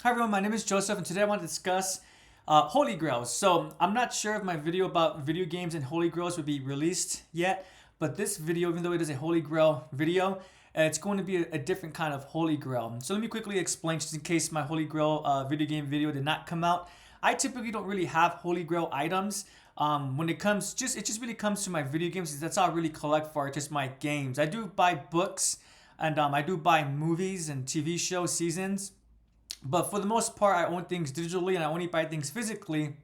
Hi everyone, my name is Joseph and today I want to discuss Holy Grails. So I'm not sure if my video about video games and Holy Grails would be released yet, but this video, even though it is a Holy Grail video, it's going to be a different kind of Holy Grail. So let me quickly explain just in case my Holy Grail video game video did not come out. I typically don't really have Holy Grail items. When it comes, it just really comes to my video games. That's all I really collect for, just my games. I do buy books and I do buy movies and TV show seasons. But for the most part, I own things digitally and I only buy things physically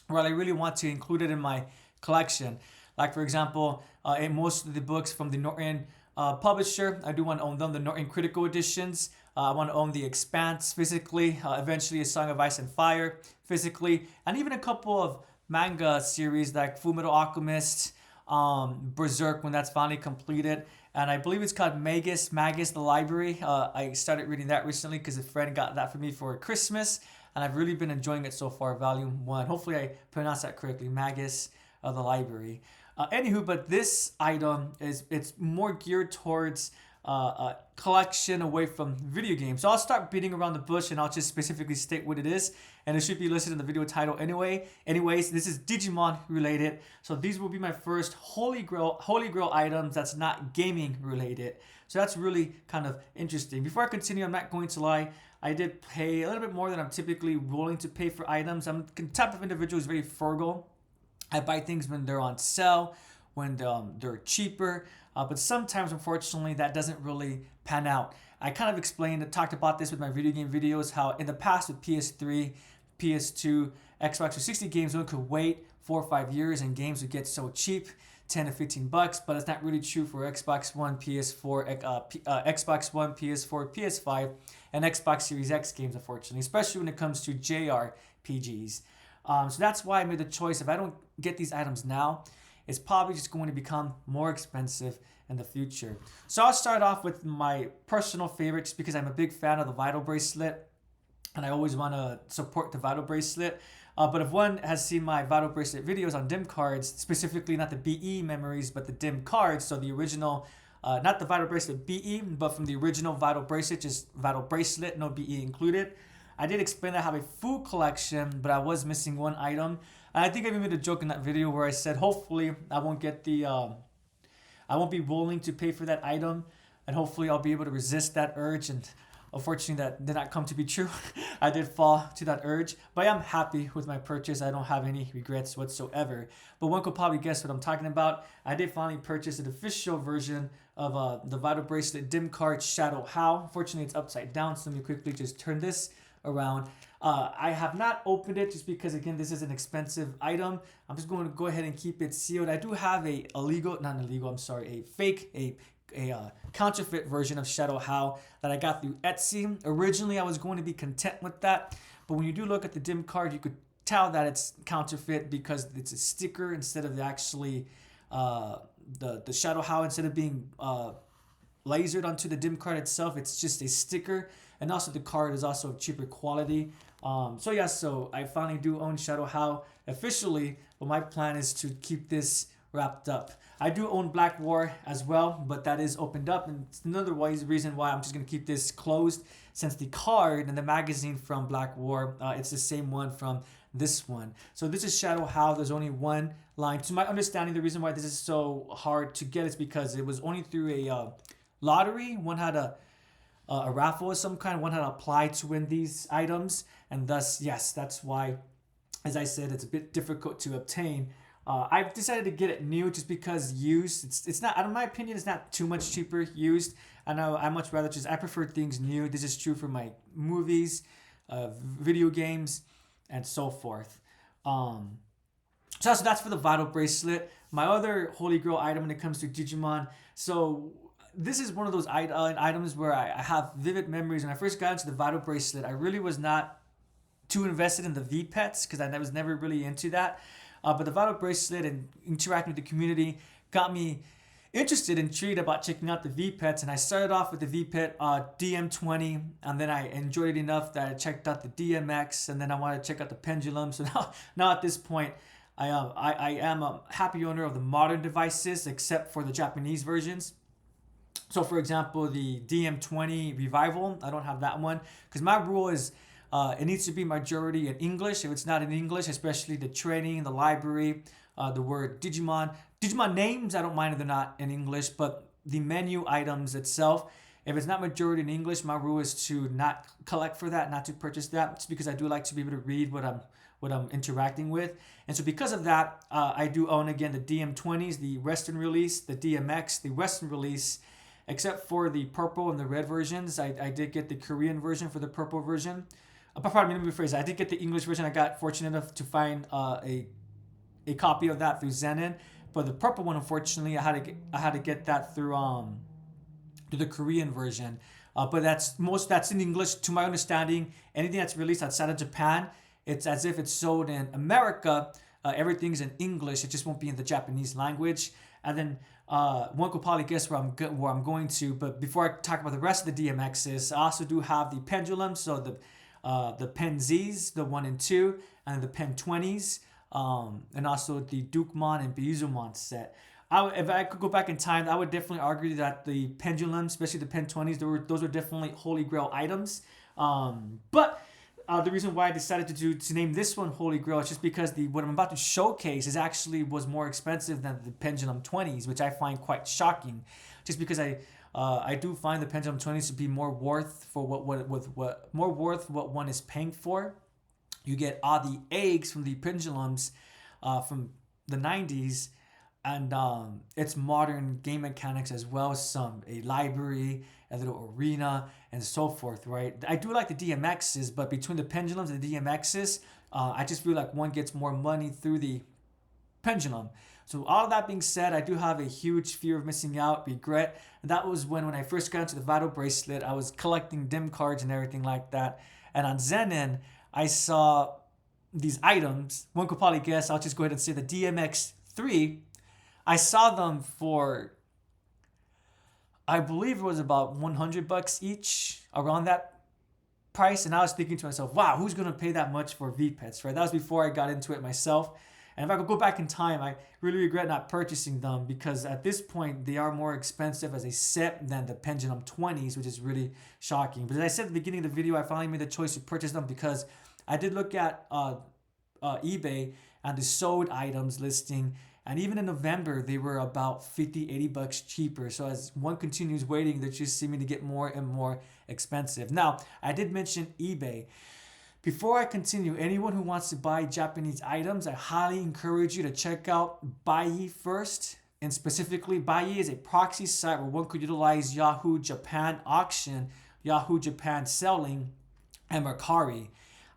where I really want to include it in my collection. Like, for example, in most of the books from the Norton publisher, I do want to own them, the Norton Critical Editions. I want to own The Expanse physically, eventually A Song of Ice and Fire physically, and even a couple of manga series like Fullmetal Alchemist, Berserk when that's finally completed, and I believe it's called Magus the Library. I started reading that recently because a friend got that for me for Christmas, and I've really been enjoying it so far. Volume 1. Hopefully I pronounced that correctly. Magus the Library. Anywho, but this item it's more geared towards collection away from video games. So I'll start beating around the bush and I'll just specifically state what it is. And it should be listed in the video title anyway. Anyways, this is Digimon related. So these will be my first Holy Grail items that's not gaming related. So that's really kind of interesting. Before I continue, I'm not going to lie. I did pay a little bit more than I'm typically willing to pay for items. I'm the type of individual who's very frugal. I buy things when they're on sale, when they're cheaper. But sometimes, unfortunately, that doesn't really pan out. I kind of talked about this with my video game videos, how in the past with PS3, PS2, Xbox 360 games, one could wait 4 or 5 years and games would get so cheap, 10 to 15 bucks, but it's not really true for Xbox One, PS4, Xbox One, PS4, PS5, and Xbox Series X games, unfortunately, especially when it comes to JRPGs. So that's why I made the choice. If I don't get these items now, it's probably just going to become more expensive in the future. So I'll start off with my personal favorite just because I'm a big fan of the Vital Bracelet and I always want to support the Vital Bracelet. But if one has seen my Vital Bracelet videos on DIM cards, specifically not the BE memories, but the DIM cards, so the original, not the Vital Bracelet BE, but from the original Vital Bracelet, just Vital Bracelet, no BE included. I did explain that I have a full collection, but I was missing one item. And I think I even made a joke in that video where I said, hopefully I won't be willing to pay for that item, and hopefully I'll be able to resist that urge. And unfortunately, that did not come to be true. I did fall to that urge, but I am happy with my purchase. I don't have any regrets whatsoever. But one could probably guess what I'm talking about. I did finally purchase an official version of the Vital Bracelet DIM card Shadow How. Unfortunately, it's upside down, so let me quickly just turn this around. I have not opened it just because, again, this is an expensive item. I'm just going to go ahead and keep it sealed. I do have a counterfeit version of Shadow How that I got through Etsy. Originally, I was going to be content with that, but when you do look at the DIM card, you could tell that it's counterfeit because it's a sticker instead of actually the Shadow How, instead of being lasered onto the DIM card itself, it's just a sticker. And also the card is also of cheaper quality. So I finally do own Shadow How officially, but my plan is to keep this wrapped up. I do own Black War as well, but that is opened up, and it's another reason why I'm just going to keep this closed, since the card and the magazine from Black War, it's the same one from this one. So this is Shadow How. There's only one line. To my understanding, the reason why this is so hard to get is because it was only through a lottery. One had a raffle of some kind. One had applied to win these items, and thus, yes, that's why, as I said, it's a bit difficult to obtain. I've decided to get it new just because used, it's not, in my opinion, it's not too much cheaper used. I know I much rather I prefer things new. This is true for my movies, video games, and so forth. So that's for the Vital Bracelet. My other Holy Grail item when it comes to Digimon. So this is one of those items where I have vivid memories. When I first got into the Vital Bracelet, I really was not too invested in the V-Pets because I was never really into that. But the Vital Bracelet and interacting with the community got me interested, intrigued about checking out the V-Pets. And I started off with the V-Pet DM20, and then I enjoyed it enough that I checked out the DMX, and then I wanted to check out the Pendulum. So now at this point, I am a happy owner of the modern devices, except for the Japanese versions. So for example, the DM20 Revival, I don't have that one because my rule is It needs to be majority in English. If it's not in English, especially the training, the library, the word Digimon names, I don't mind if they're not in English, but the menu items itself, if it's not majority in English, my rule is to not collect for that, not to purchase that. It's because I do like to be able to read what I'm interacting with. And so because of that, I do own again the DM20s, the Western release, the DMX, the Western release, except for the purple and the red versions. I did get the Korean version for the purple version. Pardon me, let me rephrase that. I did get the English version. I got fortunate enough to find a copy of that through Zenin. But the purple one, unfortunately, I had to get that through the Korean version. But that's in English. To my understanding, anything that's released outside of Japan, it's as if it's sold in America. Everything's in English. It just won't be in the Japanese language. And then one could probably guess where I'm going to. But before I talk about the rest of the DMXs, I also do have the pendulums. So the Pen Zs, the 1 and 2, and the Pen 20s, and also the Dukemon and Byuzumon set. If I could go back in time, I would definitely argue that the pendulums, especially the Pen 20s, those were definitely Holy Grail items. But the reason why I decided to name this one Holy Grail is just because what I'm about to showcase was more expensive than the Pendulum 20s, which I find quite shocking. Just because I do find the Pendulum 20s to be more worth for what one is paying for. You get all the eggs from the pendulums from the 90s, and it's modern game mechanics as well as a library, a little arena, and so forth, right? I do like the DMXs, but between the pendulums and the DMXs, I just feel like one gets more money through the pendulum. So all of that being said, I do have a huge fear of missing out, regret. And that was when I first got into the Vital Bracelet, I was collecting dim cards and everything like that. And on Zenin, I saw these items. One could probably guess, I'll just go ahead and say the DMX3. I saw them for, I believe it was about $100 each, around that price. And I was thinking to myself, wow, who's going to pay that much for V-Pets, right? That was before I got into it myself. And if I could go back in time, I really regret not purchasing them because at this point, they are more expensive as a set than the Pendulum 20s, which is really shocking. But as I said at the beginning of the video, I finally made the choice to purchase them because I did look at eBay and the sold items listing. And even in November, they were about $50-$80 cheaper. So as one continues waiting, they're just seeming to get more and more expensive. Now, I did mention eBay. Before I continue, anyone who wants to buy Japanese items, I highly encourage you to check out Buyee first. And specifically, Buyee is a proxy site where one could utilize Yahoo Japan Auction, Yahoo Japan Selling, and Mercari.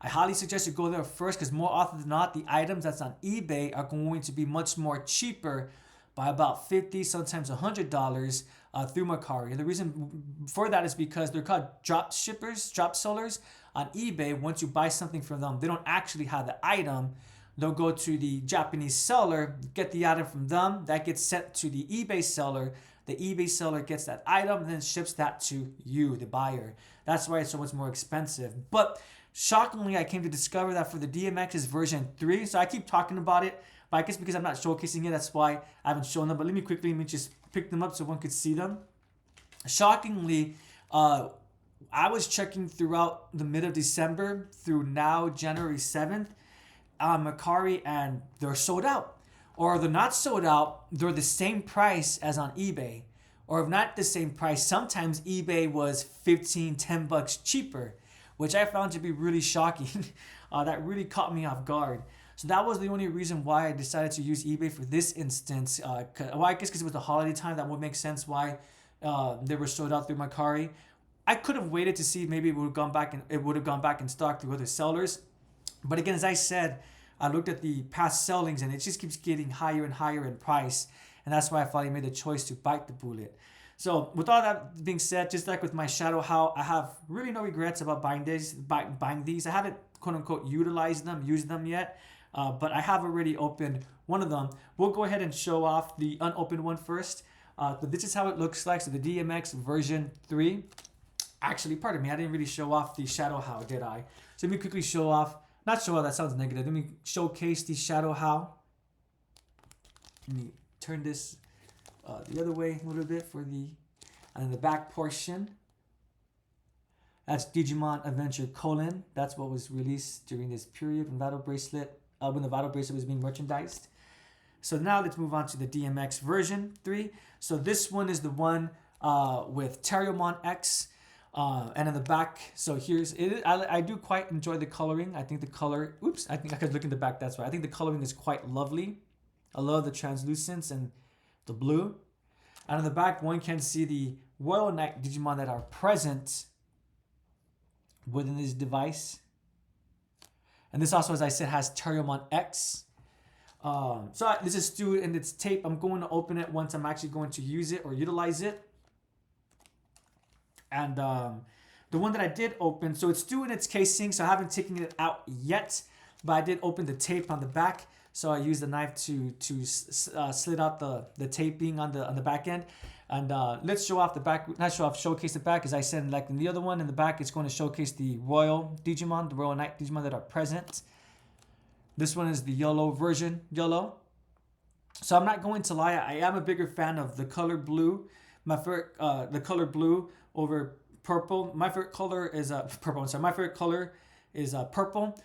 I highly suggest you go there first because more often than not, the items that's on eBay are going to be much more cheaper by about $50, sometimes $100 through Mercari. And the reason for that is because they're called drop shippers, drop sellers. On eBay, once you buy something from them, they don't actually have the item. They'll go to the Japanese seller, get the item from them. That gets sent to the eBay seller. The eBay seller gets that item and then ships that to you, the buyer. That's why it's so much more expensive. But shockingly, I came to discover that for the DMX's version 3, so I keep talking about it, but I guess because I'm not showcasing it, that's why I haven't shown them. But let me just pick them up so one could see them. Shockingly, I was checking throughout the mid of December through now January 7th on Mercari, and they're sold out. Or they're not sold out, they're the same price as on eBay. Or if not the same price, sometimes eBay was $15-$10 cheaper, which I found to be really shocking. That really caught me off guard. So that was the only reason why I decided to use eBay for this instance. I guess because it was the holiday time, that would make sense why they were sold out through Mercari. I could have waited to see maybe it would have gone back in stock through other sellers. But again, as I said, I looked at the past sellings and it just keeps getting higher and higher in price. And that's why I finally made the choice to bite the bullet. So with all that being said, just like with my Shadow How, I have really no regrets about buying these. I haven't quote unquote used them yet, but I have already opened one of them. We'll go ahead and show off the unopened one first. But this is how it looks like. So the DMX version 3. Actually, pardon me, I didn't really show off the Shadow How, did I? So let me quickly not show off, that sounds negative. Let me showcase the Shadow How. Let me turn this the other way a little bit and then the back portion. That's Digimon Adventure Colon. That's what was released during this period when when the Vital Bracelet was being merchandised. So now let's move on to the DMX version 3. So this one is the one with Terriermon X. And in the back, so here's it. I do quite enjoy the coloring. I think the color, I think I could look in the back, that's right. I think the coloring is quite lovely. I love the translucence and the blue. And on the back, one can see the Royal Knight Digimon that are present within this device. And this also, as I said, has Terriermon X. So this is still in its tape. I'm going to open it once I'm actually going to use it or utilize it. And the one that I did open, so it's still in its casing, so I haven't taken it out yet, but I did open the tape on the back. So I used the knife to slit out the taping on the back end. And let's show off the back, showcase the back. As I said, like in the other one in the back, it's going to showcase the Royal Digimon, the Royal Knight Digimon that are present. This one is the yellow version, yellow. So I'm not going to lie, I am a bigger fan of the color blue. My favorite, the color blue over purple. My favorite color is purple. I'm sorry, my favorite color is purple.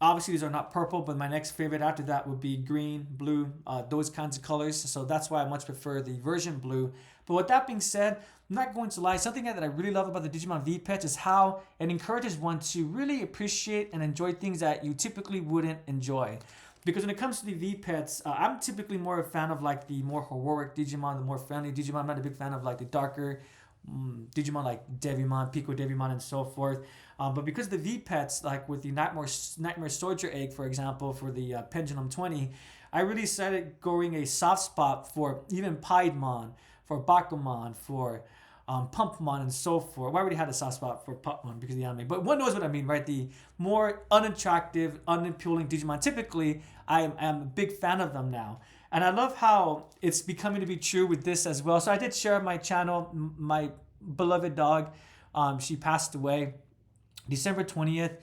Obviously, these are not purple, but my next favorite after that would be green, blue, those kinds of colors. So that's why I much prefer the version blue. But with that being said, I'm not going to lie. Something that I really love about the Digimon V-Pets is how it encourages one to really appreciate and enjoy things that you typically wouldn't enjoy. Because when it comes to the V-Pets, I'm typically more a fan of like the more heroic Digimon, the more friendly Digimon. I'm not a big fan of like the darker Digimon like Devimon, Pico Devimon, and so forth. But because the V-Pets, like with the Nightmare Soldier Egg, for example, for the Pendulum 20, I really started going a soft spot for even Piedmon, for Bakumon, for Pumpmon, and so forth. Well, I already had a soft spot for Pumpmon because of the anime, but one knows what I mean, right? The more unattractive, unappealing Digimon. Typically, I am a big fan of them now. And I love how it's becoming to be true with this as well. So I did share my channel, my beloved dog. She passed away December 20th.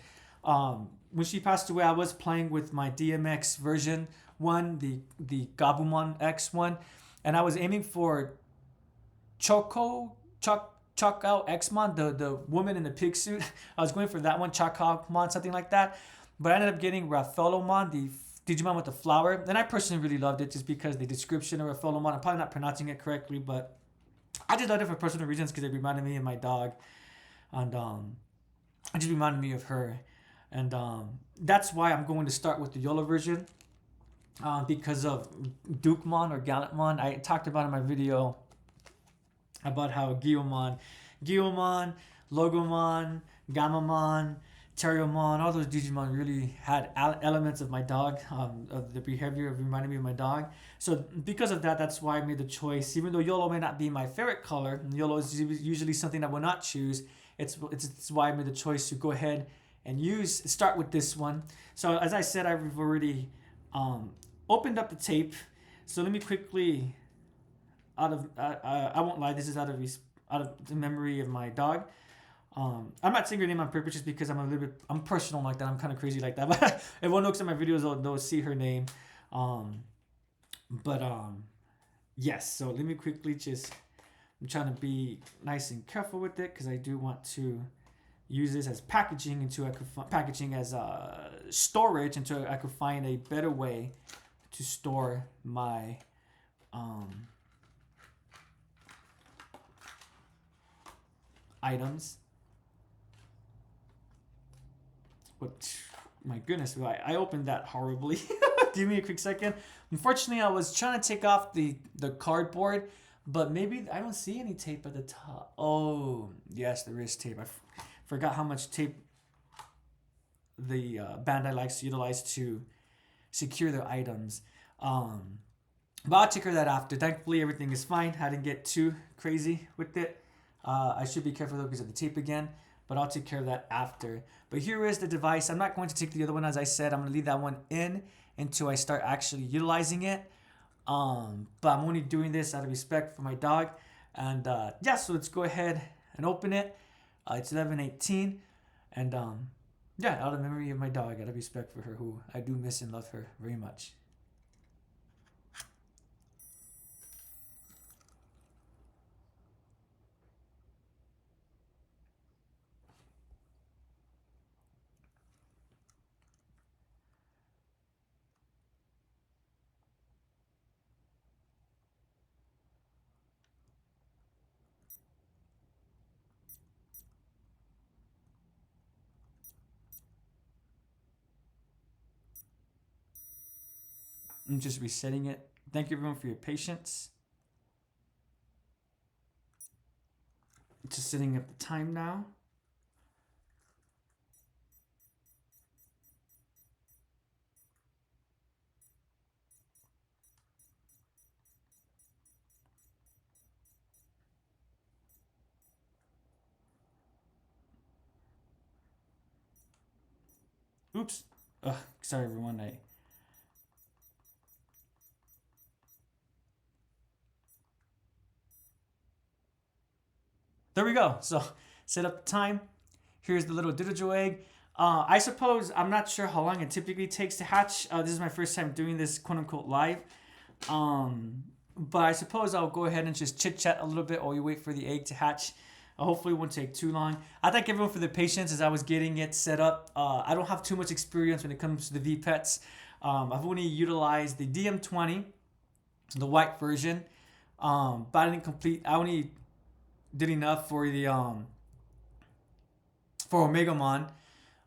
When she passed away, I was playing with my DMX version 1, the Gabumon X one. And I was aiming for Chokao Xmon, the woman in the pig suit. I was going for that one, Chakamon, something like that. But I ended up getting Raphaelomon, the Digimon with the flower. And I personally really loved it just because the description of Raphaelomon, I'm probably not pronouncing it correctly, but I just loved it for personal reasons because it reminded me of my dog. And it just reminded me of her. And that's why I'm going to start with the YOLO version. Because of Dukemon or Gallantmon. I talked about in my video about how Gyomon, Logomon, Gamamon, Terriermon, all those Digimon really had elements of my dog, of the behavior of reminding me of my dog. So because of that, that's why I made the choice. Even though YOLO may not be my favorite color, YOLO is usually something I will not choose. It's why I made the choice to go ahead and start with this one. So as I said, I've already opened up the tape. So let me quickly, I won't lie, this is out of the memory of my dog. I'm not saying her name on purpose just because I'm personal like that. I'm kind of crazy like that. But if one looks at my videos, they'll see her name. Yes. So let me quickly I'm trying to be nice and careful with it because I do want to use this as packaging as storage until I could find a better way to store my items. But my goodness, I opened that horribly. Give me a quick second. Unfortunately, I was trying to take off the cardboard, but maybe I don't see any tape at the top. Oh, yes, there is tape. I forgot how much tape the Bandai likes to utilize to secure their items. But I'll take care of that after. Thankfully, everything is fine. I didn't get too crazy with it. I should be careful though because of the tape again, but I'll take care of that after. But here is the device. I'm not going to take the other one, as I said. I'm going to leave that one in until I start actually utilizing it. But I'm only doing this out of respect for my dog. And yeah, so let's go ahead and open it. It's 11:18, and yeah, out of memory of my dog, out of respect for her, who I do miss and love her very much. I'm just resetting it. Thank you everyone for your patience. Just setting up the time now. Oops. Ugh, sorry everyone. There we go. So set up the time. Here's the little digital egg. I suppose, I'm not sure how long it typically takes to hatch. This is my first time doing this quote unquote live. But I suppose I'll go ahead and just chit chat a little bit while we wait for the egg to hatch. Hopefully it won't take too long. I thank everyone for their patience as I was getting it set up. I don't have too much experience when it comes to the VPETs. I've only utilized the DM20, the white version. But I only did enough for the for Omegamon.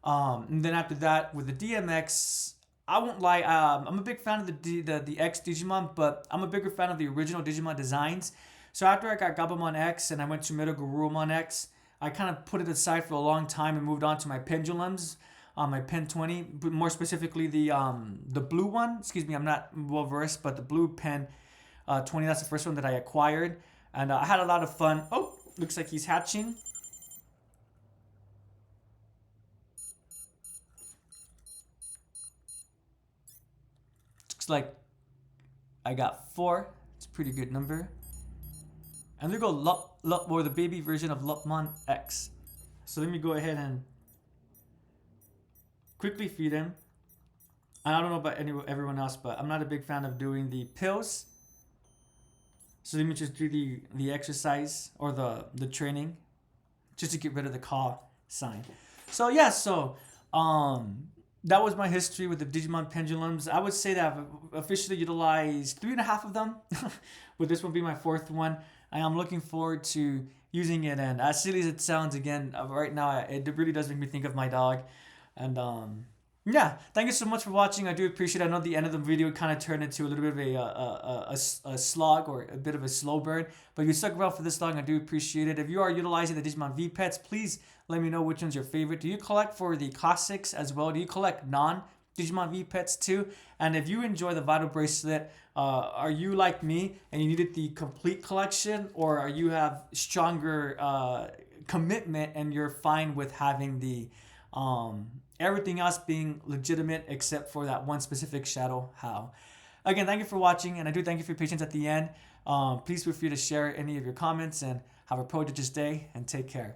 And then after that, with the DMX, I won't lie, I'm a big fan of the X Digimon, but I'm a bigger fan of the original Digimon designs. So after I got Gabumon X and I went to Metagarurumon X, I kind of put it aside for a long time and moved on to my pendulums, my Pen 20, but more specifically the blue one. Excuse me, I'm not well versed, but the blue Pen 20. That's the first one that I acquired, and I had a lot of fun. Oh, looks like he's hatching. Looks like I got 4. It's a pretty good number. And there go Lup, or the baby version of Lupmon X. So let me go ahead and quickly feed him. And I don't know about everyone else, but I'm not a big fan of doing the pills. So let me just do the exercise or the training, just to get rid of the caw sign. So yeah, that was my history with the Digimon pendulums. I would say that I've officially utilized 3.5 of them, with this one being my 4th one. I am looking forward to using it, and as silly as it sounds, again, right now, it really does make me think of my dog. And yeah, thank you so much for watching. I do appreciate it. I know the end of the video kind of turned into a little bit of a slog, or a bit of a slow burn, but you stuck around for this long. I do appreciate it. If you are utilizing the Digimon VPETs, please let me know which one's your favorite. Do you collect for the classics as well? Do you collect non-Digimon VPETs too? And if you enjoy the Vital Bracelet, are you like me and you needed the complete collection, or are you have stronger commitment and you're fine with having the everything else being legitimate except for that one specific Shadow How? Again, thank you for watching, and I do thank you for your patience at the end. Please feel free to share any of your comments, and have a prodigious day, and take care.